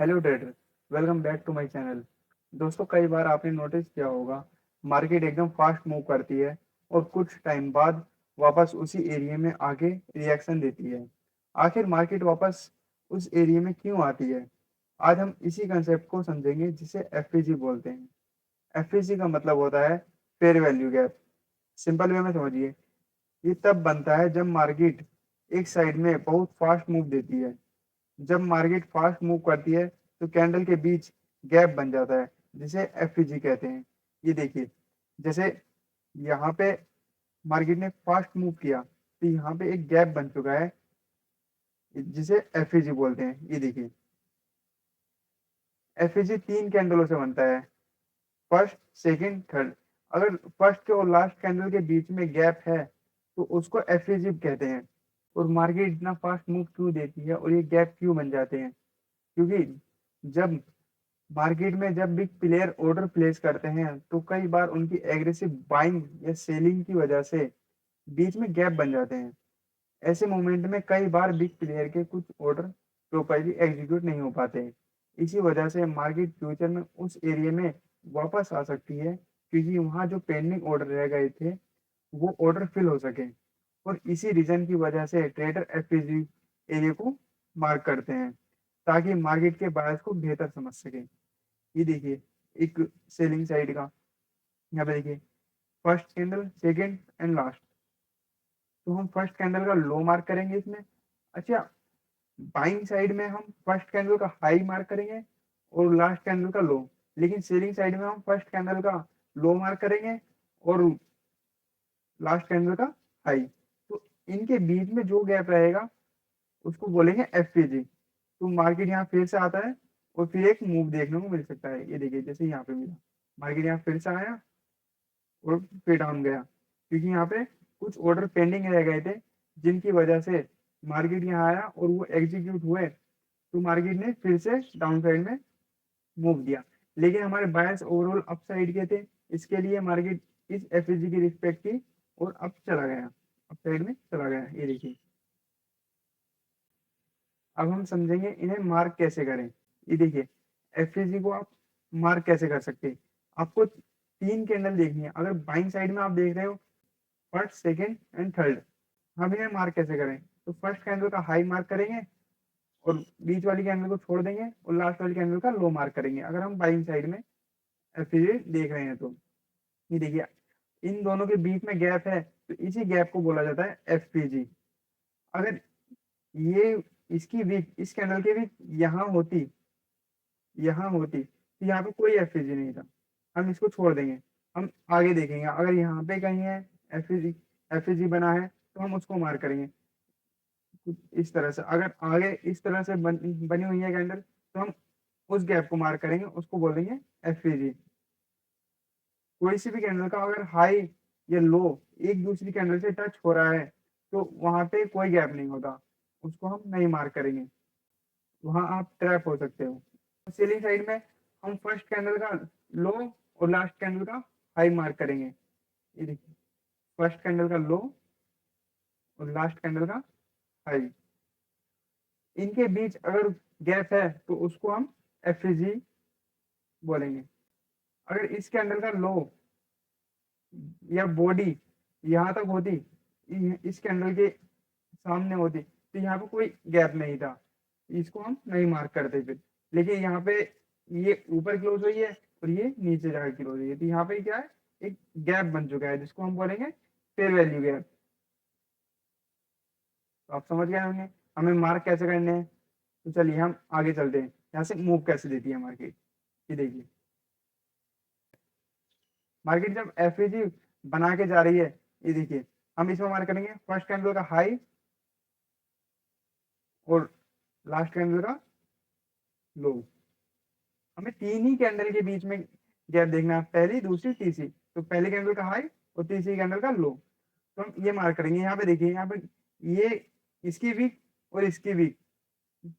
Hello trader. Welcome back to my channel. दोस्तों, कई बार आपने नोटिस किया होगा, मार्केट एकदम फास्ट मूव करती है और कुछ टाइम बाद वापस उसी एरिया में आके रिएक्शन देती है। आखिर मार्केट वापस उस एरिया में क्यों आती है? आज हम इसी कंसेप्ट को समझेंगे, जिसे एफपीजी बोलते हैं। एफपीजी का मतलब होता है fair value gap. Simple way में समझिए, ये तब बनता है जब मार्केट एक साइड में बहुत फास्ट मूव देती है। जब मार्केट फास्ट मूव करती है तो कैंडल के बीच गैप बन जाता है, जिसे एफईजी कहते हैं। ये देखिए, जैसे यहाँ पे मार्केट ने फास्ट मूव किया तो यहाँ पे एक गैप बन चुका है, जिसे एफईजी बोलते हैं। ये देखिए, एफईजी 3 कैंडलों से बनता है, फर्स्ट, सेकंड, थर्ड। अगर फर्स्ट के और लास्ट कैंडल के बीच में गैप है तो उसको एफईजी कहते हैं। और मार्केट इतना फास्ट मूव क्यों देती है और ये गैप क्यों बन जाते हैं? क्योंकि जब मार्केट में जब बिग प्लेयर ऑर्डर प्लेस करते हैं तो कई बार उनकी एग्रेसिव बाइंग या सेलिंग की वजह से बीच में गैप बन जाते हैं। ऐसे मोमेंट में कई बार बिग प्लेयर के कुछ ऑर्डर प्रॉपर्ली एग्जीक्यूट नहीं हो पाते। इसी वजह से मार्केट फ्यूचर में उस एरिया में वापस आ सकती है, क्योंकि वहाँ जो पेंडिंग ऑर्डर रह गए थे वो ऑर्डर फिल हो सके। और इसी रीजन की वजह से ट्रेडर एफपीजी एरिया को मार्क करते हैं, ताकि मार्केट के बायर्स को बेहतर समझ सके। ये देखिए, एक सेलिंग साइड का, यहाँ पे देखिए, first candle, second and last. तो हम फर्स्ट कैंडल का लो मार्क करेंगे इसमें। अच्छा, बाइंग साइड में हम फर्स्ट कैंडल का हाई मार्क करेंगे और लास्ट कैंडल का लो। लेकिन सेलिंग साइड में हम फर्स्ट कैंडल का लो मार्क करेंगे और लास्ट कैंडल का हाई। तो इनके बीच में जो गैप रहेगा उसको बोलेंगे एफपीजी। तो मार्केट यहाँ फिर से आता है और फिर एक मूव देखने को मिल सकता है। ये देखिए, जैसे यहाँ पे मिला, मार्केट यहाँ फिर से आया और फिर डाउन गया, क्योंकि यहाँ पे कुछ ऑर्डर पेंडिंग रह गए थे, जिनकी वजह से मार्केट यहाँ आया और वो एग्जीक्यूट हुए। तो मार्केट ने फिर से डाउन साइड में मूव दिया। लेकिन हमारे बायर्स ओवरऑल अप साइड के थे, इसके लिए मार्केट इस एफएसजी की रिस्पेक्ट की और अप चला गया, अप साइड में चला गया। ये देखिए, अब हम समझेंगे इन्हें मार्क कैसे करें। ये देखिए, एफएसजी को आप मार्क कैसे कर सकते हैं। आपको 3 कैंडल देखनी है। अगर बाइंग साइड में आप देख रहे हो फर्स्ट, सेकंड एंड थर्ड, हम इन्हें मार्क कैसे करें? तो फर्स्ट कैंडल का हाई मार्क करेंगे और बीच वाली कैंडल को छोड़ देंगे और लास्ट वाली कैंडल का लो मार्क करेंगे, अगर हम बाइंग साइड में एफपीजी देख रहे हैं तो। ये देखिए, इन दोनों के बीच में गैप है तो इसी गैप को बोला जाता है एफपीजी। अगर ये इसकी वीक, इस कैंडल की वीक यहाँ होती तो यहाँ पे कोई एफपीजी नहीं था, हम इसको छोड़ देंगे। हम आगे देखेंगे, अगर यहाँ पे कहीं है एफपीजी, एफपीजी बना है तो हम उसको मार्क करेंगे कुछ इस तरह से। अगर आगे इस तरह से बनी हुई है कैंडल तो हम उस गैप को मार्क करेंगे, उसको बोलेंगे एफपीजी। कोई सी भी कैंडल का अगर हाई या लो एक दूसरी कैंडल से टच हो रहा है तो वहां पे कोई गैप नहीं होता, उसको हम नहीं मार्क करेंगे, वहां आप ट्रैप हो सकते हो। सेलिंग साइड में हम फर्स्ट कैंडल का लो और लास्ट कैंडल का हाई मार्क करेंगे। ये देखिए, फर्स्ट कैंडल का लो और लास्ट कैंडल का हाई, इनके बीच अगर गैप है तो उसको हम एफजी बोलेंगे। अगर इस कैंडल का लो या बॉडी यहाँ तक होती, इस कैंडल के सामने होती, तो यहाँ पे कोई गैप नहीं था, इसको हम नहीं मार्क करते फिर। लेकिन यहाँ पे ये ऊपर क्लोज हुई है और ये नीचे जाकर क्लोज हुई है, तो यहाँ पे क्या है, एक गैप बन चुका है, जिसको हम बोलेंगे फेयर वैल्यू गैप। तो आप समझ गए होंगे हमें मार्क कैसे करने हैं। तो चलिए हम आगे चलते हैं, यहाँ से मूव कैसे देती है मार्केट। ये देखिए, मार्केट जब एफएजी बना के जा रही है, ये देखिए, हम इसमें मार्क करेंगे फर्स्ट कैंडल का हाई और लास्ट कैंडल का लो। हमें 3 ही कैंडल के बीच में गैप देखना है, पहली, दूसरी, तीसरी। तो पहले कैंडल का हाई और तीसरी कैंडल का लो, तो हम ये मार्क करेंगे। यहाँ पे देखिए, यहाँ पे ये इसकी वीक और इसकी वीक,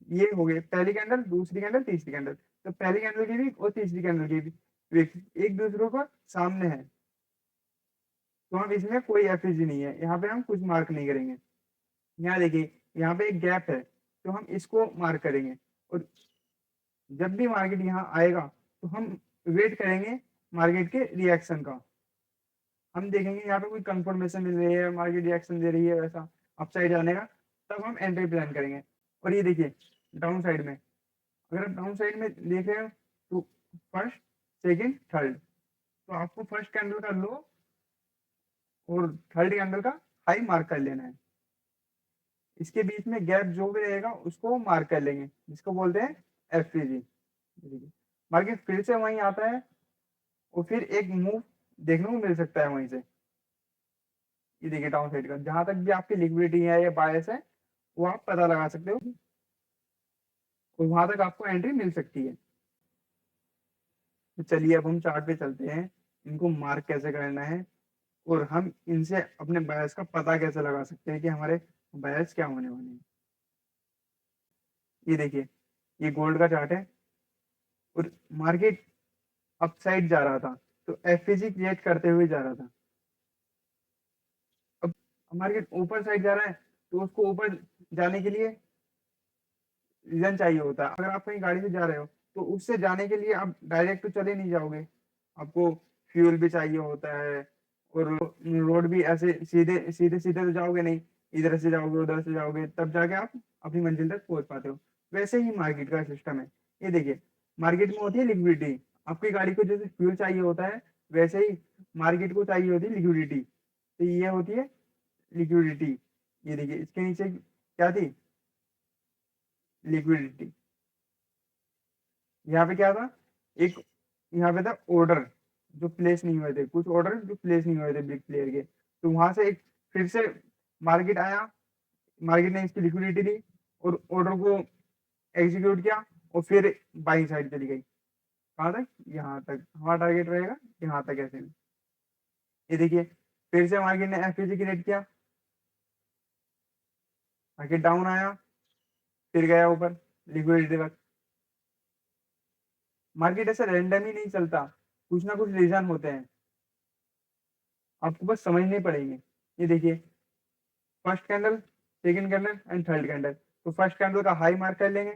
ये हो गए पहली कैंडल, दूसरी कैंडल, तीसरी कैंडल। तो पहली कैंडल की वीक और तीसरी कैंडल की वीक एक दूसरे को सामने है, तो हम इसमें कोई एफएजी नहीं है, यहाँ पे हम कुछ मार्क नहीं करेंगे। यहाँ देखिए, यहाँ पे एक गैप है तो हम इसको मार्क करेंगे। और जब भी मार्केट यहाँ आएगा तो हम वेट करेंगे मार्केट के रिएक्शन का। हम देखेंगे यहाँ पे कोई कंफर्मेशन मिल रही है, मार्केट रिएक्शन दे रही है वैसा अपसाइड जाने का, तब हम एंट्री प्लान करेंगे। और ये देखिए डाउन साइड में, अगर आप डाउन साइड में देख रहे हो तो फर्स्ट, सेकंड, थर्ड, तो आपको फर्स्ट कैंडल का लो और थर्ड कैंडल का हाई मार्क कर लेना है। इसके बीच में गैप जो भी रहेगा उसको मार्क कर लेंगे, जिसको बोलते हैं एफपीजी। मार्केट फिर से वहीं आता है और फिर एक मूव देखने को मिल सकता है वहीं से। ये देखिए डाउन साइड का, जहां तक भी आपकी लिक्विडिटी है या बायस है वो आप पता लगा सकते हो और वहां तक आपको एंट्री मिल सकती है। तो चलिए अब हम चार्ट पे चलते हैं, इनको मार्क कैसे करना है और हम इनसे अपने बायस का पता कैसे लगा सकते हैं कि हमारे बायस क्या होने वाले हैं। ये देखिए ये गोल्ड का चार्ट है और मार्केट अपसाइड जा रहा था, तो एफपीजी क्रिएट करते हुए जा रहा था। अब मार्केट ऊपर साइड जा रहा है तो उसको ऊपर जाने के लिए रीजन चाहिए होता है। अगर आप कहीं गाड़ी से जा रहे हो तो उससे जाने के लिए आप डायरेक्ट तो चले नहीं जाओगे, आपको फ्यूल भी चाहिए होता है और रोड भी ऐसे सीधे सीधे सीधे तो जाओगे नहीं, इधर से जाओगे उधर से जाओगे तब जाके आप अपनी मंजिल तक पहुंच पाते हो। वैसे ही मार्केट का सिस्टम है। ये देखिए मार्केट में होती है लिक्विडिटी, आपकी गाड़ी को जैसे फ्यूल चाहिए होता है वैसे ही मार्केट को चाहिए होती है लिक्विडिटी, तो ये होती है लिक्विडिटी। ये देखिए इसके नीचे क्या थी, लिक्विडिटी। यहाँ पे क्या था, एक यहाँ पे था ऑर्डर जो प्लेस नहीं हुए थे, कुछ ऑर्डर जो प्लेस नहीं हुए थे बिग प्लेयर के, तो वहां से एक फिर से मार्केट आया, मार्केट ने इसकी लिक्विडिटी दी और ऑर्डर को एग्जीक्यूट किया और फिर बाई साइड चली गई। कहाँ तक, यहाँ तक हमारा टारगेट रहेगा, यहाँ तक ऐसे में। ये देखिए फिर से मार्केट ने एफपीजी क्रिएट किया, मार्केट डाउन आया, फिर गया ऊपर लिक्विडिटी तक। मार्केट ऐसे रैंडम ही नहीं चलता, कुछ ना कुछ रीजन होते हैं, आपको बस समझने पड़ेंगे। ये देखिए first candle, second candle and third candle, तो फर्स्ट कैंडल का हाई मार्क कर लेंगे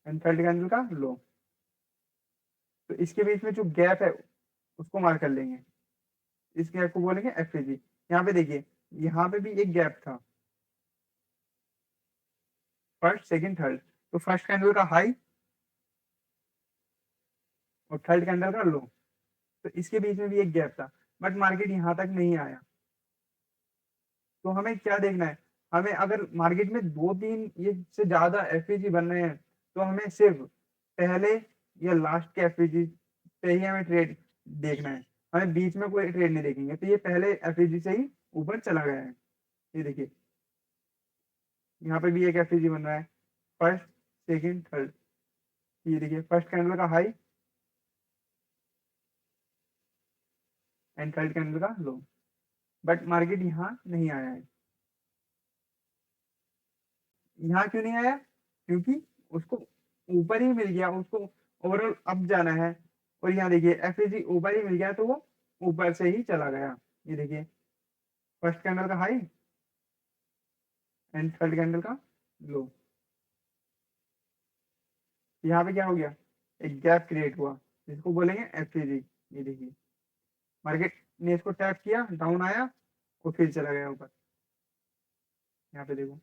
एंड थर्ड कैंडल का लो, तो इसके बीच में जो गैप है उसको मार्क कर लेंगे, इस गैप को बोलेंगे एफएजी। यहाँ पे देखिए यहाँ पे भी एक गैप था, फर्स्ट सेकंड थर्ड, तो फर्स्ट कैंडल का हाई और थर्ड कैंडल का लो, तो इसके बीच में भी एक गैप था, बट मार्केट यहाँ तक नहीं आया। तो हमें क्या देखना है, हमें अगर मार्केट में दो तीन ये से ज्यादा एफपीजी बन रहे हैं तो हमें सिर्फ पहले या लास्ट के एफपीजी पे ही हमें ट्रेड देखना है, हमें बीच में कोई ट्रेड नहीं देखेंगे। तो ये पहले एफपीजी से ही ऊपर चला गया है। ये देखिए यहाँ पे भी एक एफपीजी बन रहा है, फर्स्ट सेकंड थर्ड। ये देखिए फर्स्ट कैंडल का हाई एंड थर्ड कैंडल का लो, बट मार्केट यहाँ नहीं आया है। यहाँ क्यों नहीं आया, क्योंकि उसको ऊपर ही मिल गया, उसको ओवरऑल अप जाना है। और यहाँ देखिए एफएजी ऊपर ही मिल गया तो वो ऊपर से ही चला गया। ये देखिए फर्स्ट कैंडल का हाई एंड थर्ड कैंडल का लो, यहाँ पे क्या हो गया, एक गैप क्रिएट हुआ जिसको बोलेंगे एफएजी। ये देखिए मार्केट ने इसको टैप किया, डाउन आया और फिर चला गया ऊपर। यहाँ पे देखो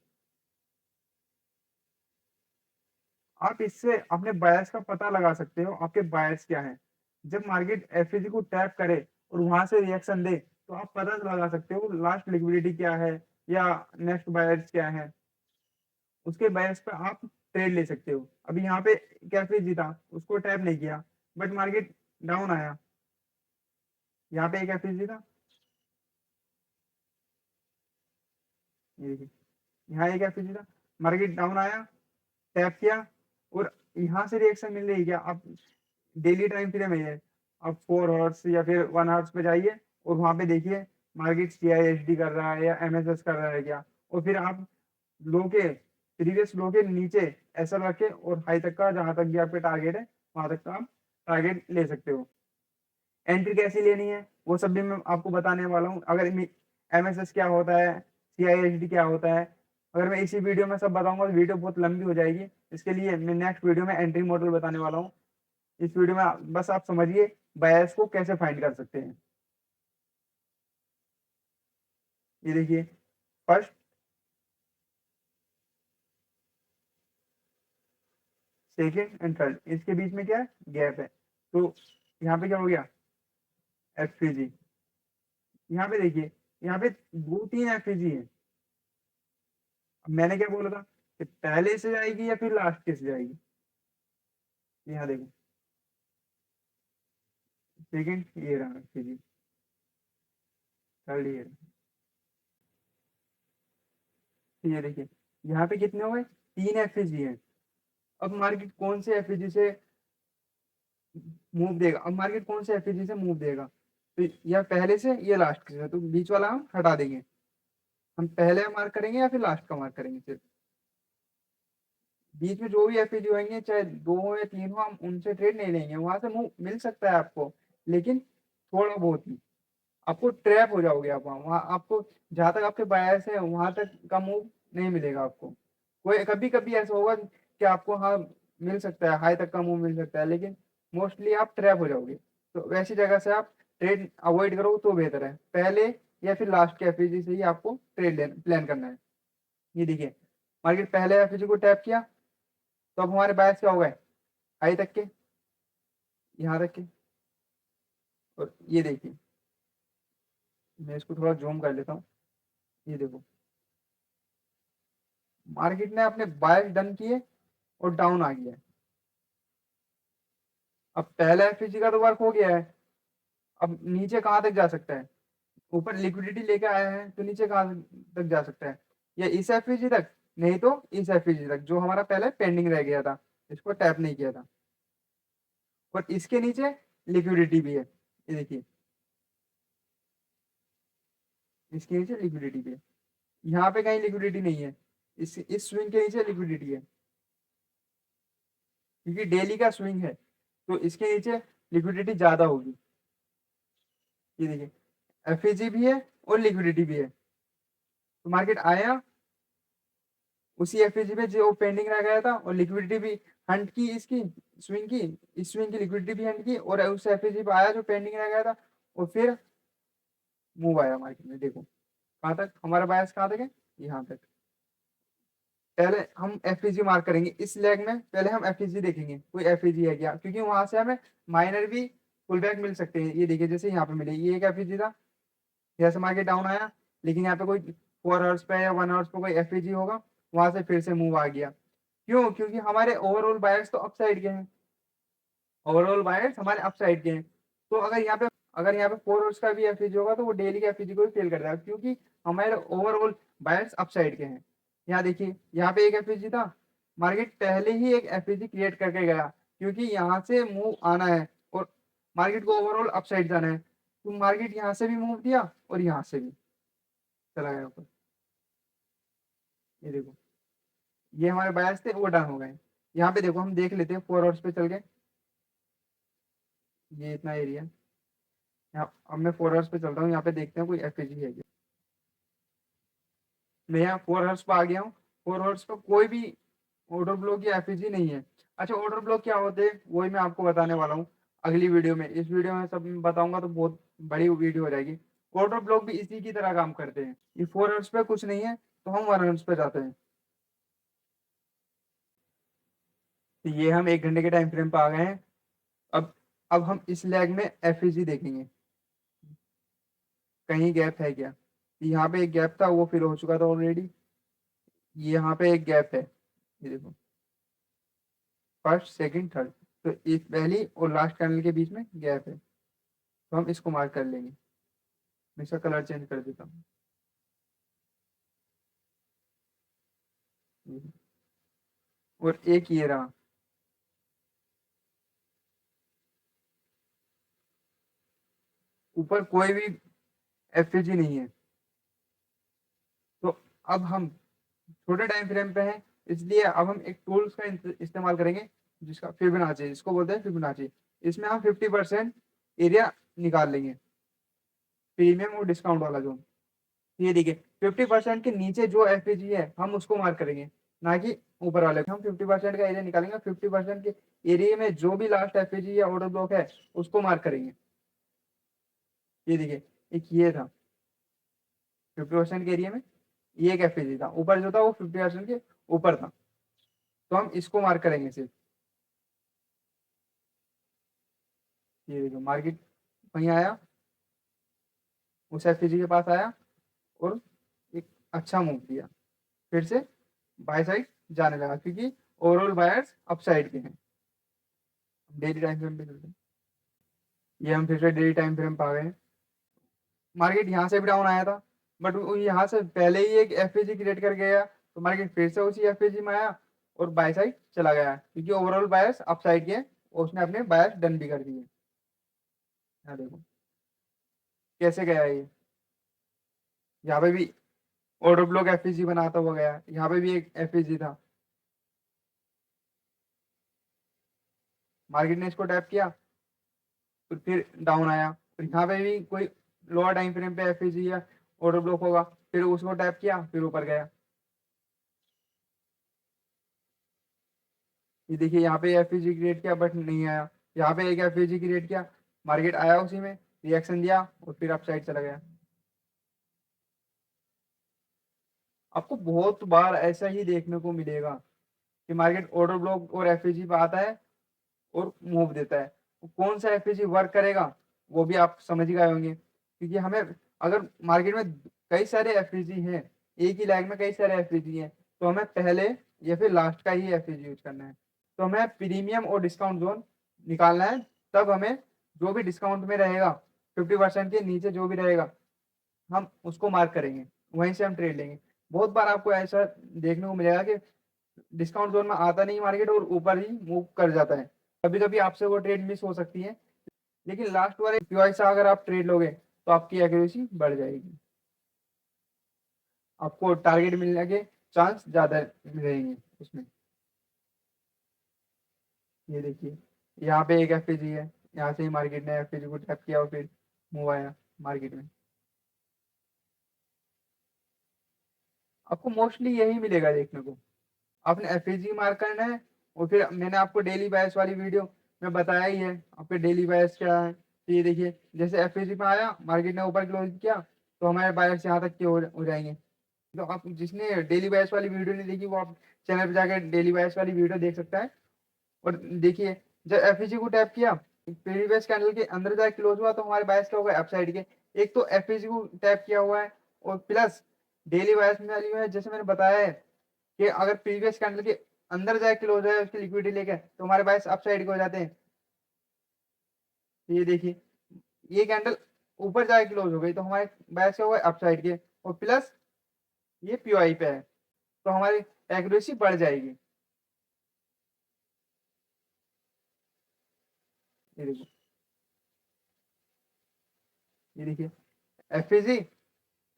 आप इससे अपने बायस का पता लगा सकते हो, आपके बायस क्या है। जब मार्केट एफएजी को टैप करे और वहां से रिएक्शन दे तो आप पता लगा सकते हो लास्ट लिक्विडिटी क्या है या नेक्स्ट बायर्स क्या है, उसके बायस पे आप ट्रेड ले सकते हो। अभी यहाँ पे कैफे जीता, उसको टैप नहीं किया, बट मार्केट डाउन आया, यहाँ पे एक एफएजी था, ये देखिए यहाँ एक एफएजी था, मार्केट डाउन आया, टैप किया और यहाँ से रिएक्शन मिल रही है क्या, आप डेली टाइम फ्रेम है ये, आप 4 आवर्स या फिर 1 आवर्स पे जाइए और वहां पे देखिए मार्केट सीआईएसडी कर रहा है या एमएसएस कर रहा है क्या, और फिर आप लो के प्रीवियस लो के नीचे ऐसा रखे और हाई तक का जहां तक भी आपके टारगेट है वहां तक का आप टारगेट ले सकते हो। एंट्री कैसी लेनी है वो सब भी मैं आपको बताने वाला हूँ। अगर एमएसएस क्या होता है, सीआईएसडी क्या होता है, अगर मैं इसी वीडियो में सब बताऊंगा तो वीडियो बहुत लंबी हो जाएगी। इसके लिए मैं नेक्स्ट वीडियो में एंट्री मॉडल बताने वाला हूँ। इस वीडियो में बस आप समझिए बायस को कैसे फाइंड कर सकते हैं। ये देखिए, फर्स्ट, सेकेंड एंड थर्ड, इसके बीच में क्या है, गैप है। तो यहाँ पे क्या हो गया, एफ, यहाँ पे देखिए, यहाँ पे दो तीन एफईजी है। अब मैंने क्या बोला था कि पहले से जाएगी या फिर लास्ट के से जाएगी। यहाँ देखो, सेकंड ये रहा एफईजी, थर्ड ये रहा। तो ये देखिए, यहाँ पे कितने हुए, तीन एफईजी है। अब मार्केट कौन से एफईजी से मूव देगा, अब मार्केट कौन से एफईजी से मूव देगा, तो या पहले से या लास्ट से, तो बीच वाला हम हटा देंगे। हम पहले मार्क करेंगे या फिर लास्ट का मार्क करेंगे सिर्फ। बीच में जो भी एफईजी होंगे, चाहे दो हो या तीन हो, हम उनसे ट्रेड नहीं लेंगे। वहां से मूव मिल सकता है आपको, लेकिन थोड़ा बहुत ही। आपको ट्रैप हो जाओगे आप, वहाँ आपको जहां तक आपके बायस है वहां तक का मूव नहीं मिलेगा आपको। कोई कभी कभी ऐसा होगा कि आपको हाँ मिल सकता है, हाई तक का मूव मिल सकता है, लेकिन मोस्टली आप ट्रैप हो जाओगे। तो वैसी जगह से आप ट्रेड अवॉइड करो तो बेहतर है। पहले या फिर लास्ट के एफईजी से ही आपको ट्रेड प्लान करना है। ये देखिए, मार्केट पहले एफईजी को टैप किया, तो अब हमारे बायस क्या हो गए, हाई तक के, यहाँ तक के। और ये देखिए, मैं इसको थोड़ा जूम कर लेता हूँ। ये देखो, मार्केट ने अपने बायस डन किए और डाउन आ गया है। अब पहला एफईजी का तो वर्क हो गया है। अब नीचे कहाँ तक जा सकता है, ऊपर लिक्विडिटी लेके आया है तो नीचे कहाँ तक जा सकता है, या इस एफईजी तक, नहीं तो इस एफईजी तक जो हमारा पहले पेंडिंग रह गया था, इसको टैप नहीं किया था। और इसके नीचे लिक्विडिटी भी है, ये देखिए, इसके नीचे लिक्विडिटी भी है। यहाँ पे कहीं लिक्विडिटी नहीं है, इस स्विंग के नीचे लिक्विडिटी है, क्योंकि डेली का स्विंग है, तो इसके नीचे लिक्विडिटी ज्यादा होगी। ये देखिए, एफईजी भी है और लिक्विडिटी भी है। तो मार्केट आया उसी एफईजी पे जो पेंडिंग रह गया था, और लिक्विडिटी भी हंट की, इसकी स्विंग की, इस स्विंग की लिक्विडिटी भी हंट की, और उस एफईजी पे आया जो पेंडिंग रह गया था, और फिर मूव आया मार्केट में। देखो कहाँ तक हमारा बायस, कहाँ तक है, यहाँ तक। पहले हम एफईजी मार्क करेंगे इस लेग में, पहले हम एफईजी देखेंगे कोई एफईजी है क्या, क्योंकि वहां से हमें माइनर भी पुल बैक मिल सकते हैं। ये देखिए, जैसे यहाँ पे मिले, ये एक एफईजी था, जैसे मार्केट डाउन आया, लेकिन यहाँ पे कोई 4 आवर्स पे या 1 आवर्स पे कोई एफईजी होगा, वहां से फिर से मूव आ गया। क्यों, क्योंकि हमारे ओवरऑल बायर्स तो अपसाइड के हैं, ओवरऑल बायर्स हमारे अपसाइड के हैं। तो अगर यहाँ पे 4 आवर्स का भी एफईजी होगा तो वो डेली के एफईजी को भी फेल कर देगा, क्योंकि हमारे ओवरऑल बायर्स अपसाइड के हैं। यहाँ देखिए, यहाँ पे एक एफईजी था, मार्केट पहले ही एक एफईजी क्रिएट करके गया, क्योंकि यहाँ से मूव आना है और मार्केट को ओवरऑल अपसाइड जाना है। तो मार्केट यहाँ से भी मूव दिया और यहाँ से भी चला गया ऊपर। ये देखो, ये हमारे बायर्स थे, वो डाउन हो गए। यहाँ पे देखो, हम देख लेते हैं 4 आवर्स पे चल के, ये इतना एरिया। यहाँ अब मैं 4 आवर्स पे चल रहा हूँ, यहाँ पे देखते हैं कोई एफएजी है क्या। मैं यहाँ 4 आवर्स पे आ गया हूँ, 4 आवर्स पे कोई भी ऑर्डर ब्लॉक या एफएजी नहीं है। अच्छा, ऑर्डर ब्लॉक क्या होते हैं वही मैं आपको बताने वाला हूँ अगली वीडियो में। इस वीडियो में सब बताऊंगा तो बहुत बड़ी वीडियो हो जाएगी। ऑर्डर ब्लॉक भी इसी की तरह काम करते हैं। ये 4 आवर्स पे कुछ नहीं है, तो हम 1 आवर्स पे जाते हैं। तो ये हम 1 घंटे के टाइम फ्रेम पे आ गए हैं। अब अब हम इस लेग में एफईजी देखेंगे, कहीं गैप है क्या। यहाँ पे एक गैप था, वो फिल हो चुका था ऑलरेडी। यहाँ पे एक गैप है, ये देखो, फर्स्ट सेकंड थर्ड, तो इस पहली और लास्ट कैंडल के बीच में गैप है, तो हम इसको मार्क कर लेंगे। मैं इसका कलर चेंज कर देता हूँ। और एक ये रहा, ऊपर कोई भी एफएजी नहीं है। तो अब हम छोटे टाइम फ्रेम पे हैं, इसलिए अब हम एक टूल्स का इस्तेमाल करेंगे, जिसका फिबोनाची, जिसको बोलते हैं फिबोनाची। इसमें हम 50% एरिया निकाल लेंगे, प्रीमियम और डिस्काउंट वाला जोन। ये देखिए, 50% के नीचे जो एफएजी है हम उसको मार्क करेंगे, ना कि ऊपर वाले। हम 50% का एरिया निकालेंगे, 50% के एरिया में जो भी लास्ट एफएजी या ऑर्डर ब्लॉक है उसको मार्क करेंगे। ये देखिए, एक ये था 50% के एरिया में, ये एक एफएजी था, ऊपर जो था वो 50% के ऊपर था, तो हम इसको मार्क करेंगे सिर्फ। ये देखो मार्केट वहीं आया, उस एफएजी के पास आया और एक अच्छा मूव किया, फिर से बाय साइड जाने लगा, क्योंकि ओवरऑल बायर्स अप साइड के हैं। डेली टाइम फ्रेम पे चलते हैं, ये हम फिर से डेली टाइम फ्रेम पे आ गए हैं। मार्केट यहाँ से भी डाउन आया था, बट वो यहाँ से पहले ही एक एफएजी क्रिएट कर गया, तो मार्केट फिर से उसी एफएजी में आया और बाय साइड चला गया, क्योंकि ओवरऑल बायर्स अप साइड के हैं, और उसने अपने बायर्स डन भी कर दिए। यहाँ देखो कैसे गया ये, यहाँ पे भी ऑर्डर ब्लॉक एफएजी बनाता हुआ गया, यहाँ पे भी एक एफएजी था, मार्केट ने इसको टैप किया तो फिर डाउन आया, फिर यहाँ पे भी कोई लोअर टाइम फ्रेम पे एफएजी या ऑर्डर ब्लॉक होगा, फिर उसको टैप किया फिर ऊपर गया। ये देखिए यहाँ पे एफएजी क्रिएट किया बट नहीं आया, यहाँ पे एक एफएजी क्रिएट किया, मार्केट आया उसी में, रिएक्शन दिया और फिर अप साइड चला गया। आपको बहुत बार ऐसा ही देखने को मिलेगा कि मार्केट ऑर्डर ब्लॉक और एफएजी पे आता है और मूव देता है। कौन सा एफएजी वर्क करेगा वो भी आप समझ गए होंगे, क्योंकि हमें अगर मार्केट में कई सारे एफएजी हैं, एक ही लाइन में कई सारे एफएजी हैं, तो हमें पहले या फिर लास्ट का ही एफएजी यूज करना है। तो हमें प्रीमियम और डिस्काउंट जोन निकालना है, तब हमें जो भी डिस्काउंट में रहेगा 50% के नीचे जो भी रहेगा हम उसको मार्क करेंगे, वहीं से हम ट्रेड लेंगे। बहुत बार आपको ऐसा देखने को मिलेगा कि डिस्काउंट जोन में आता नहीं मार्केट और ऊपर ही मूव कर जाता है, कभी कभी आपसे वो ट्रेड मिस हो सकती है, लेकिन लास्ट वाले पीवाई से अगर आप ट्रेड लोगे तो आपकी एक्यूरेसी बढ़ जाएगी, आपको टारगेट मिलने के चांस ज्यादा रहेंगे उसमें। ये देखिए यहाँ पे एक एफपीजी है, यहाँ से ही मार्केट ने एफपीजी को टैप किया और फिर मूव आया मार्केट में। आपको मोस्टली यही मिलेगा देखने को, आपने एफएजी मार्क करना है, और फिर मैंने आपको डेली बायस वाली वीडियो में बताया ही है आपके डेली बायस क्या है। तो ये देखिए जैसे एफएजी में आया, मार्केट ने ऊपर क्लोज किया, तो हमारे बायस यहाँ तक के हो जाएंगे। तो आप जिसने डेली बायस वाली वीडियो नहीं देखी वो आप चैनल पे जाकर डेली बायस वाली वीडियो देख सकता है। और देखिए जब एफएजी को टैप किया, प्रीवियस कैंडल के अंदर जाकर क्लोज हुआ, तो हमारे बायस क्या होगा अपसाइड के। एक तो एफएजी को टैप किया हुआ है, और प्लस डेली बायस में वाली है, जैसे मैंने बताया है कि अगर प्रीवियस कैंडल के अंदर जाए क्लोज है उसकी लिक्विडिटी लेके, तो हमारे बायस अप साइड के हो जाते हैं। तो ये देखिए ये कैंडल ऊपर जाके क्लोज हो गई, तो हमारे बायस क्या हुआ अप साइड के, और प्लस ये पीओआई पे है, तो हमारी एक्यूरेसी बढ़ जाएगी। ये देखिए, ये देखिए एफएजी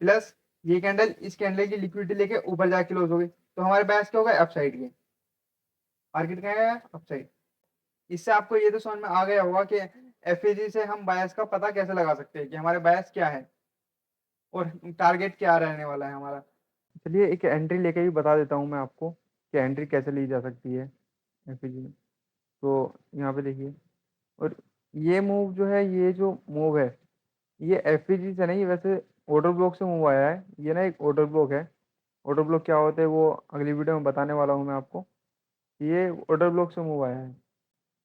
प्लस ये कैंडल इस कैंडल की लिक्विडिटी लेके ऊपर जाके क्लोज हो गई, तो हमारे बायस क्या हो गए अप साइड के, मार्केट क्या गया अप साइड। इससे आपको ये तो समझ में आ गया होगा कि एफएजी से हम बायस का पता कैसे लगा सकते हैं कि हमारे बायस क्या है और टारगेट क्या रहने वाला है हमारा। चलिए एक एंट्री लेके भी बता देता हूँ मैं आपको कि एंट्री कैसे ली जा सकती है एफएजी में। तो यहाँ पे देखिए, और ये मूव जो है, ये जो मूव है ये एफएजी से नहीं, वैसे ऑर्डर ब्लॉक से मूव आया है। ये ना एक ऑर्डर ब्लॉक है, ऑर्डर ब्लॉक क्या होते हैं वो अगली वीडियो में बताने वाला हूँ मैं आपको। ये ऑर्डर ब्लॉक से मूव आया है।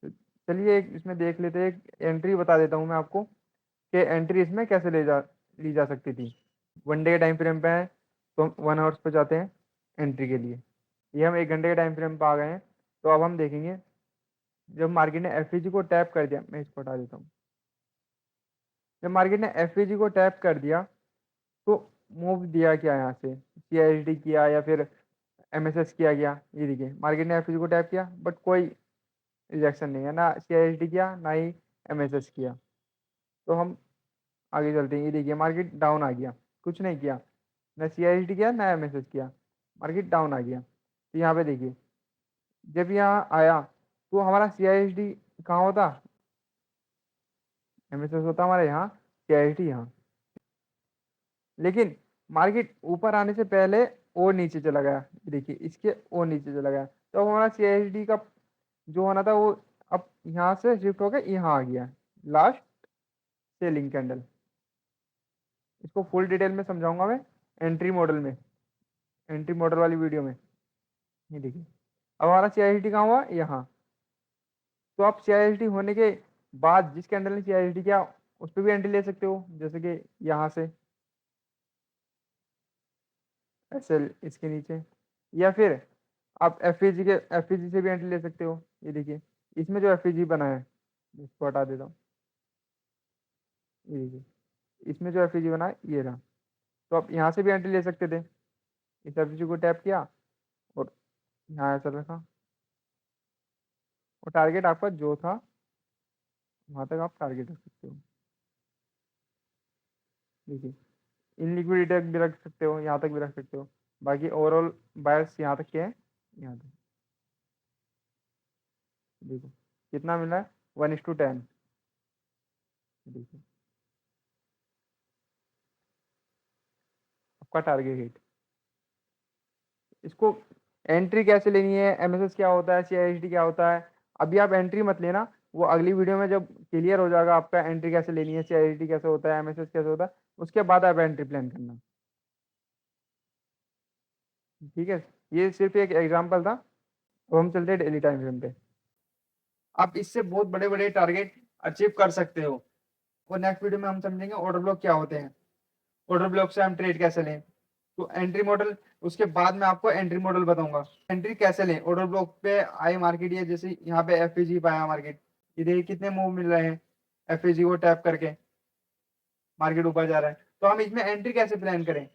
तो चलिए एक इसमें देख लेते हैं, एक एंट्री बता देता हूँ मैं आपको कि एंट्री इसमें कैसे ली जा सकती थी। वन डे के टाइम फ्रेम पे है, तो हम 1 आवर्स पे जाते हैं एंट्री के लिए। ये हम 1 घंटे के टाइम फ्रेम पे आ गए हैं। तो अब हम देखेंगे जब मार्केट ने एफईजी को टैप कर दिया, मैं इसको हटा देता हूँ। जब मार्केट ने एफईजी को टैप कर दिया तो मूव दिया क्या यहाँ से, सीआईडी किया या फिर एमएसएस किया गया। ये देखिए मार्केट ने एफईजी को टैप किया बट कोई रिजेक्शन नहीं है, ना सीआईडी किया ना ही एमएसएस किया। तो हम आगे चलते हैं। ये देखिए मार्केट डाउन आ गया, कुछ नहीं किया, ना सीआईडी किया ना एमएसएस किया, मार्केट डाउन आ गया। तो यहाँ पे देखिए जब यहाँ आया तो हमारा सीआईडी कहाँ होता, एमएसएस होता हमारे यहाँ, सीआईडी यहाँ। लेकिन मार्केट ऊपर आने से पहले और नीचे चला गया, देखिए इसके और नीचे चला गया, तो हमारा CISD का जो होना था वो अब यहाँ से शिफ्ट होकर यहाँ आ गया, लास्ट सेलिंग कैंडल। इसको फुल डिटेल में समझाऊंगा मैं एंट्री मॉडल में, एंट्री मॉडल वाली वीडियो में। ये देखिए अब हमारा CISD कहाँ हुआ, यहाँ। तो आप CISD होने के बाद जिस कैंडल ने CISD किया उस पर भी एंट्री ले सकते हो, जैसे कि यहाँ से SL इसके नीचे, या फिर आप FEG से भी एंट्री ले सकते हो। ये देखिए इसमें जो FEG बना है, इसको हटा देता हूँ, ये देखिए इसमें जो FEG बना है ये रहा। तो आप यहाँ से भी एंट्री ले सकते थे, इस FEG को टैप किया और यहाँ ऐसा रखा, और टारगेट आपका जो था वहाँ तक आप टारगेट रख सकते हो। देखिए इन लिक्विडिटी तक भी रख सकते हो, यहाँ तक भी रख सकते हो, बाकी ओवरऑल बायर्स यहाँ तक के हैं, यहाँ तक। देखो कितना मिला है, 1:10। देखिए आपका टारगेट हिट। इसको एंट्री कैसे लेनी है, MSS क्या होता है, CISD क्या होता है, अभी आप एंट्री मत लेना, वो अगली वीडियो में जब क्लियर हो जाएगा आपका एंट्री कैसे लेनी है, CISD कैसे होता है, MSS कैसे होता है, उसके बाद आप एंट्री प्लान करना। ठीक है, ये सिर्फ एक एग्जाम्पल था। अब हम चलते हैं डेली टाइम फ्रेम पे। आप इससे बहुत बड़े बड़े टारगेट अचीव कर सकते हो, और नेक्स्ट वीडियो में हम समझेंगे ऑर्डर ब्लॉक क्या होते हैं, ऑर्डर ब्लॉक से हम ट्रेड कैसे लें। तो एंट्री मॉडल, उसके बाद मैं आपको एंट्री मॉडल बताऊंगा, एंट्री कैसे लें। ऑर्डर ब्लॉक पे आई मार्केट, ये जैसे यहाँ पे FEG पे आया मार्केट, ये देखिए कितने मूव मिल रहे हैं, FEG को टैप करके मार्केट ऊपर जा रहा है। तो हम इसमें एंट्री कैसे प्लान करें,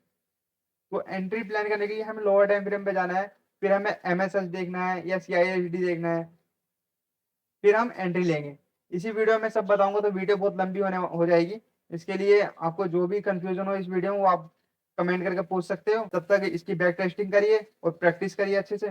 तो एंट्री प्लान करने के लिए हमें लोअर टाइम फ्रेम पे जाना है, फिर हमें MSS देखना है या CISD देखना है, फिर हम एंट्री लेंगे। इसी वीडियो में सब बताऊंगा, तो वीडियो बहुत लंबी हो जाएगी। इसके लिए आपको जो भी कंफ्यूजन हो इस वीडियो में वो आप कमेंट करके पूछ सकते हो। तब तक इसकी बैक टेस्टिंग करिए और प्रैक्टिस करिए अच्छे से।